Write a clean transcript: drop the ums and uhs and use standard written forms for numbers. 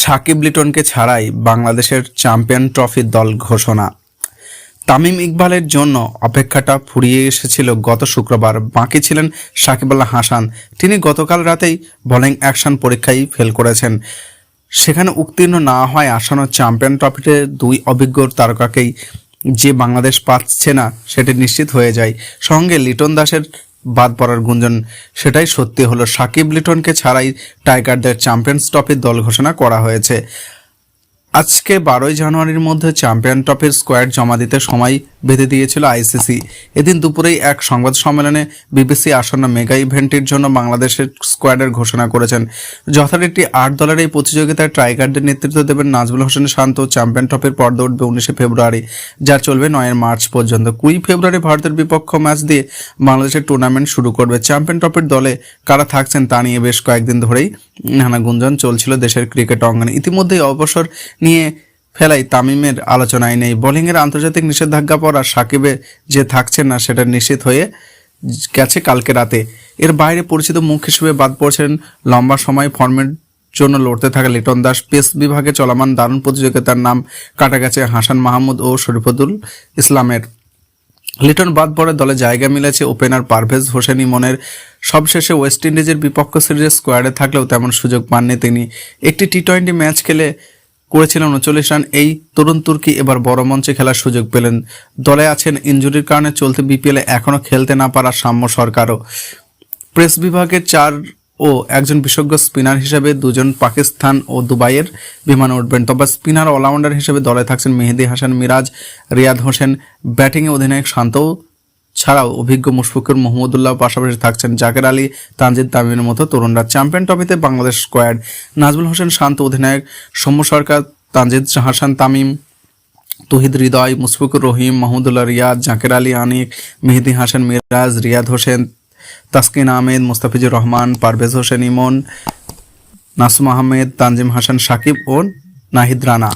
সাকিব লিটনকে ছাড়াই বাংলাদেশের চ্যাম্পিয়ন ট্রফির দল ঘোষণা। তামিম ইকবালের জন্য অপেক্ষাটা ফুরিয়ে এসেছিল গত শুক্রবার। বাকি ছিলেন সাকিব আল হাসান। তিনি গতকাল রাতেই বোলিং অ্যাকশন পরীক্ষায় ফেল করেছেন। সেখানে উত্তীর্ণ না হয় আসন্ন চ্যাম্পিয়ন ট্রফিতে দুই অভিজ্ঞ তারকাকেই যে বাংলাদেশ পাচ্ছে না সেটি নিশ্চিত হয়ে যায়। সঙ্গে লিটন দাসের বাদ পড়ার গুঞ্জন সেটাই সত্যি হলো। সাকিব লিটনকে ছাড়াই টাইগারদের চ্যাম্পিয়ন্স ট্রফির দল ঘোষণা করা হয়েছে। আজকে 12 জানুয়ারির মধ্যে চ্যাম্পিয়ন ট্রফির স্কোয়াড জমা দিতে সময় বেঁধে দিয়েছিল আইসিসি। এদিন দুপুরেই এক সংবাদ সম্মেলনে বিবিসি আসন্ন মেগা ইভেন্টের জন্য বাংলাদেশের স্কোয়াডের ঘোষণা করেছেন। যথারীতি 8 দলের এই প্রতিযোগিতায় টাইগারদের নেতৃত্ব দেবেন নাজমুল হোসেন শান্ত। চ্যাম্পিয়ন ট্রফির পর্দা উঠবে 19 ফেব্রুয়ারি, যা চলবে 9 মার্চ পর্যন্ত। 20 ফেব্রুয়ারি ভারতের বিপক্ষ ম্যাচ দিয়ে বাংলাদেশের টুর্নামেন্ট শুরু করবে। চ্যাম্পিয়ন ট্রফির দলে কারা থাকছেন তা নিয়ে বেশ কয়েকদিন ধরেই নানা গুঞ্জন চলছিল দেশের ক্রিকেট অঙ্গনে। ইতিমধ্যেই অবসর নিয়ে ফেলাই তামিমের আলোচনায় নেই। বোলিংয়ের আন্তর্জাতিক নিষেধাজ্ঞা পড়া সাকিবে যে থাকছেন না সেটা নিশ্চিত হয়ে গেছে কালকে রাতে। এর বাইরে পরিচিত মুখ হিসেবে বাদ পড়ছেন লম্বা সময় ফর্মের জন্য লড়তে থাকা লিটন দাস। পেস বিভাগে চলমান দারুণ প্রতিযোগিতার নাম কাটা গেছে হাসান মাহমুদ ও শরীফুল ইসলামের। লিটন বাদ পড়ে দলে জায়গা মিলেছে ওপেনার পারভেজ হোসেন ইমনের। সবশেষে ওয়েস্ট ইন্ডিজের বিপক্ষ সিরিজে স্কোয়াডে থাকলেও তেমন সুযোগ পাননি তিনি। একটি টি-20 ম্যাচ খেলে করেছিলেন 39 রান। এই তরুণ তুর্কি এবার বড় মঞ্চে খেলার সুযোগ পেলেন। দলে আছেন ইনজুরির কারণে চলতি বিপিএলে এখনও খেলতে না পারা সাম্য সরকারও। প্রেস বিভাগের 4 ও একজন বিশেষজ্ঞ স্পিনার হিসেবে 2 জন পাকিস্তান ও দুবাইয়ের বিমানে উঠবেন। তবে স্পিনার অলরাউন্ডার হিসেবে দলে থাকছেন মেহেদী হাসান মিরাজ, রিয়াদ হোসেন। ব্যাটিংয়ে অধিনায়ক শান্ত ছাড়াও অভিজ্ঞ মুশফিকুর মাহমুদুল্লাহ, পাশাপাশি থাকছেন জাকের আলী, তানজিদ তামিমের মতো তরুণরা। চ্যাম্পিয়ন ট্রফিতে বাংলাদেশ স্কোয়াড: নাজমুল হোসেন শান্ত অধিনায়ক, সৌম্য সরকার, তানজিদ হাসান তামিম, তৌহিদ হৃদয়, মুশফিকুর রহিম, মাহমুদুল্লাহ রিয়াদ, জাকের আলী আনিক, মেহেদী হাসান মিরাজ, রিয়াদ হোসেন, তাসকিন আহমেদ, মুস্তাফিজুর রহমান, পারভেজ হোসেন ইমন, নাসুম আহমেদ, তানজিম হাসান সাকিব ও নাহিদ রানা।